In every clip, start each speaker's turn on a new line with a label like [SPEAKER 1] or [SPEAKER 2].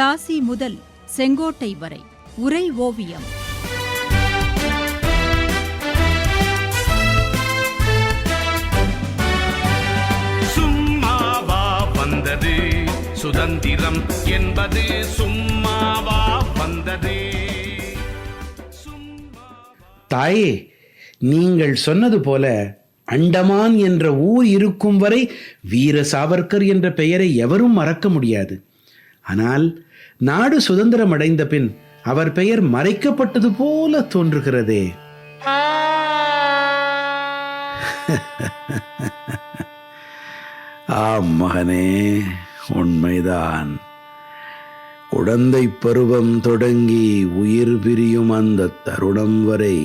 [SPEAKER 1] பிளாசி முதல் செங்கோட்டை வரை உரை ஓவியம்.
[SPEAKER 2] சும்மாவா வந்தது சுதந்திரம் என்பது, சும்மாவா வந்தது.
[SPEAKER 3] தாயே, நீங்கள் சொன்னது போல அண்டமான் என்ற ஊர் இருக்கும் வரை வீர சாவர்கர் என்ற பெயரை எவரும் மறக்க முடியாது. ஆனால் நாடு சுதந்திரம் அடைந்த பின் அவர் பெயர் மறைக்கப்பட்டது போல தோன்றுகிறதே. ஆம் மகனே, உண்மைதான். குழந்தை பருவம் தொடங்கி உயிர் பிரியும் அந்த தருணம் வரை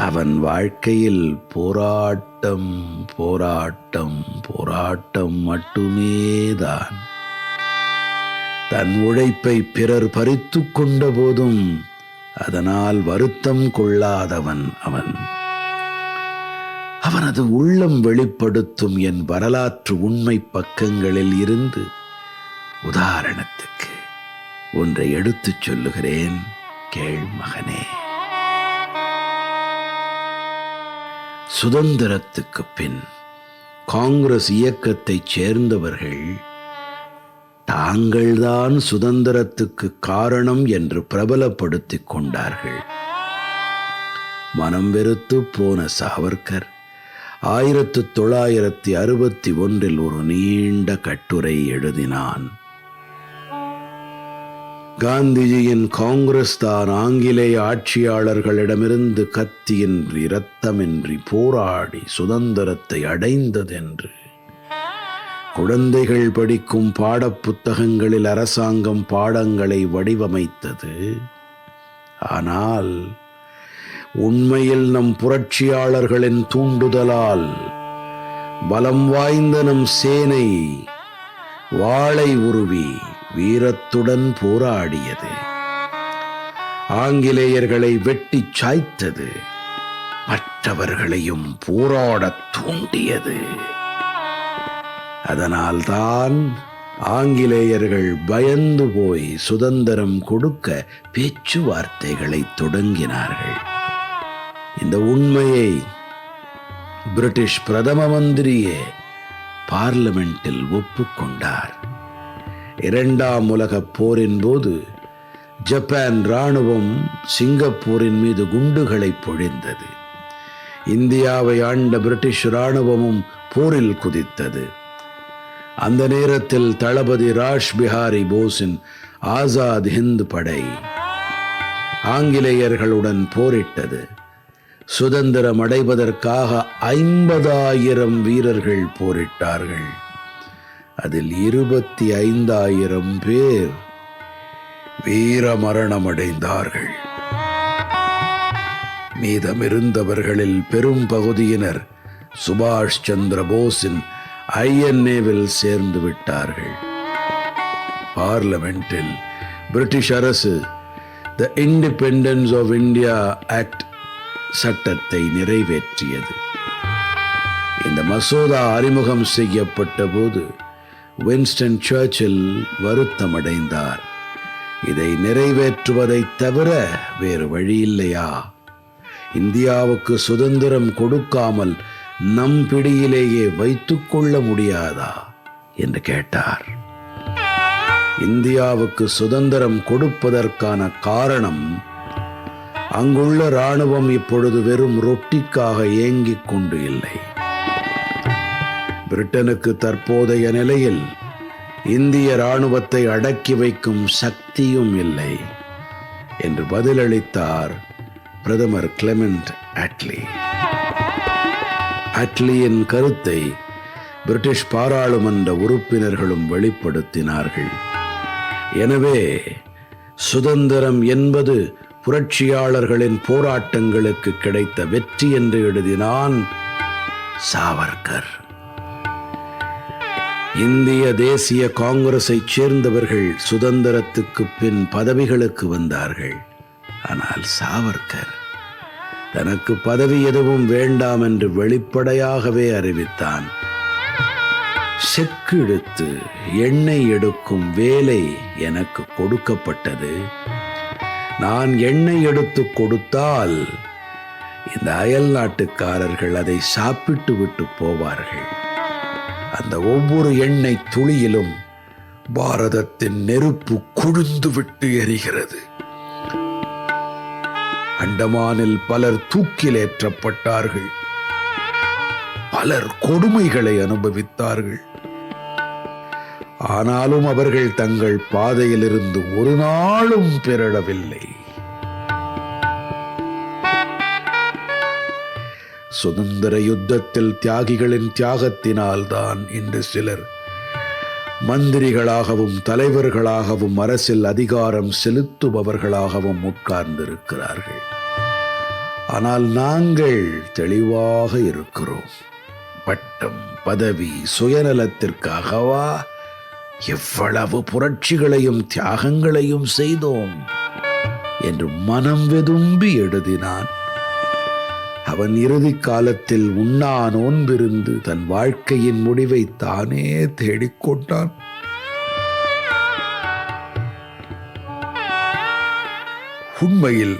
[SPEAKER 3] அவன் வாழ்க்கையில் போராட்டம் போராட்டம் போராட்டம் மட்டுமேதான். தன் உழைப்பை பிறர் பறித்து கொண்ட போதும் அதனால் வருத்தம் கொள்ளாதவன் அவன். அவனது உள்ளம் வெளிப்படுத்தும் என் வரலாற்று உண்மை பக்கங்களில் இருந்து உதாரணத்துக்கு ஒன்றை எடுத்துச் சொல்லுகிறேன், கேள் மகனே. சுதந்திரத்துக்கு பின் காங்கிரஸ் இயக்கத்தைச் சேர்ந்தவர்கள் தாங்கள்தான் சுதந்திரத்துக்கு காரணம் என்று பிரபலப்படுத்திக் கொண்டார்கள். மனம் வெறுத்து போன சாவர்கர் 1961 ஒரு நீண்ட கட்டுரை எழுதினான். காந்திஜியின் காங்கிரஸ் தான் ஆங்கிலேய ஆட்சியாளர்களிடமிருந்து கத்தியின்றி இரத்தமின்றி போராடி சுதந்திரத்தை அடைந்ததென்று. குழந்தைகள் படிக்கும் பாடப்புத்தகங்களில் அரசாங்கம் பாடங்களை வடிவமைத்தது. ஆனால் உண்மையில் நம் புரட்சியாளர்களின் தூண்டுதலால் பலம் வாய்ந்த நம் சேனை வாளை உருவி வீரத்துடன் போராடியது. ஆங்கிலேயர்களை வெட்டி சாய்த்தது, மற்றவர்களையும் போராடத் தூண்டியது. அதனால்தான் ஆங்கிலேயர்கள் பயந்து போய் சுதந்திரம் கொடுக்க பேச்சுவார்த்தைகளை தொடங்கினார்கள். இந்த உண்மையை பிரிட்டிஷ் பிரதம மந்திரியே பார்லிமெண்டில் ஒப்புக்கொண்டார். 2ஆம் உலகப் போரின் போது ஜப்பான் இராணுவம் சிங்கப்பூரின் மீது குண்டுகளை பொழிந்தது. இந்தியாவை ஆண்ட பிரிட்டிஷ் இராணுவமும் போரில் குதித்தது. அந்த நேரத்தில் தளபதி ராஷ் பிஹாரி போஸின் ஆசாத் ஹிந்த் படை ஆங்கிலேயர்களுடன் போரிட்டது. சுதந்திரம் அடைவதற்காக 50,000 வீரர்கள் போரிட்டார்கள். அதில் 25,000 பேர் வீர மரணம் அடைந்தார்கள். மீதமிருந்தவர்களில் பெரும் பகுதியினர் சுபாஷ் சந்திர போஸின் INAவில் சேர்ந்து விட்டார்கள். பார்லிமெண்டில் பிரிட்டிஷ் அரசு the independence of India act சட்டத்தை நிறைவேற்றியது. இந்த மசோதா அறிமுகம் செய்யப்பட்ட போது வின்ஸ்டன் சர்ச்சில் வருத்தமடைந்தார். இதை நிறைவேற்றுவதை தவிர வேறு வழியில்லையா? இந்தியாவுக்கு சுதந்திரம் கொடுக்காமல் நம் பிடியிலேயே வைத்துக் கொள்ள முடியாதா என்று கேட்டார். இந்தியாவுக்கு சுதந்திரம் கொடுப்பதற்கான காரணம், அங்குள்ள இராணுவம் இப்பொழுது வெறும் ரொட்டிக்காக ஏங்கிக் கொண்டு இல்லை. பிரிட்டனுக்கு தற்போதைய நிலையில் இந்திய இராணுவத்தை அடக்கி வைக்கும் சக்தியும் இல்லை என்று பதிலளித்தார் பிரதமர் கிளெமெண்ட் அட்லி. அட்லியின் கருத்தை பிரிட்டிஷ் பாராளுமன்ற உறுப்பினர்களும் வெளிப்படுத்தினார்கள். எனவே சுதந்திரம் என்பது புரட்சியாளர்களின் போராட்டங்களுக்கு கிடைத்த வெற்றி என்று எழுதினான் சாவர்கர். இந்திய தேசிய காங்கிரஸைச் சேர்ந்தவர்கள் சுதந்திரத்துக்கு பின் பதவிகளுக்கு வந்தார்கள். ஆனால் சாவர்கர் தனக்கு பதவி எதுவும் வேண்டாம் என்று வெளிப்படையாகவே அறிவித்தான். செக்கெடுத்து எண்ணெய் எடுக்கும் வேலை எனக்கு கொடுக்கப்பட்டது. நான் எண்ணெய் எடுத்து கொடுத்தால் இந்த அயல் நாட்டுக்காரர்கள் அதை சாப்பிட்டு விட்டு போவார்கள். அந்த ஒவ்வொரு எண்ணெய் துளியிலும் பாரதத்தின் நெருப்பு கொழுந்து விட்டு எரிகிறது. அண்டமானில் பலர் தூக்கிலேற்றப்பட்டார்கள். பலர் கொடுமைகளை அனுபவித்தார்கள். ஆனாலும் அவர்கள் தங்கள் பாதையிலிருந்து ஒரு நாளும் பிறழவில்லை. சுதந்திர யுத்தத்தில் தியாகிகளின் தியாகத்தினால்தான் இன்று சிலர் மந்திரிகளாகவும் தலைவர்களாகவும் அரசில் அதிகாரம் செலுத்துபவர்களாகவும் உட்கார்ந்திருக்கிறார்கள். ஆனால் நாங்கள் தெளிவாக இருக்கிறோம். பட்டம், பதவி, சுயநலத்திற்காகவா எவ்வளவு புரட்சிகளையும் தியாகங்களையும் செய்தோம் என்று மனம் வெதும்பி எழுதினான். அவன் இறுதி காலத்தில் உண்ணா நோன்பிருந்து தன் வாழ்க்கையின் முடிவை தானே தேடிக்கொண்டான். உண்மையில்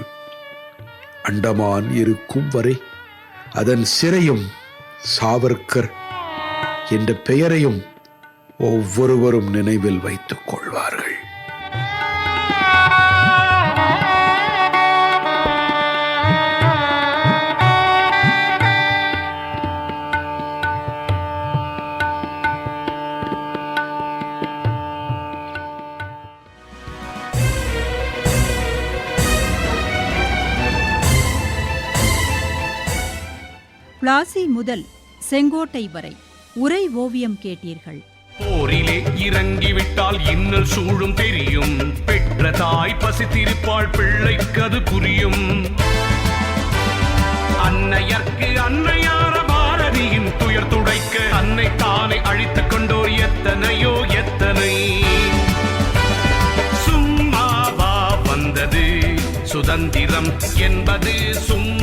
[SPEAKER 3] அண்டமான் இருக்கும் வரை அதன் சிறையும் சாவர்கர் என்ற பெயரையும் ஒவ்வொருவரும் நினைவில் வைத்துக் கொள்வார்கள்.
[SPEAKER 1] பிளாசி முதல் செங்கோட்டை வரை உரை ஓவியம் கேட்டீர்கள்.
[SPEAKER 2] போரிலே இறங்கிவிட்டால் இன்னல் சூழும் தெரியும். பெற்ற தாய் பசித்திருப்பாள், பிள்ளைக்கது புரியும். அன்னையர்க்கு அன்னையார பாரதியின் துயர் துடைக்க அன்னை தானே அழித்துக் கொண்டோர் எத்தனையோ எத்தனை. சும்மாவா வந்தது சுதந்திரம் என்பது சும்மா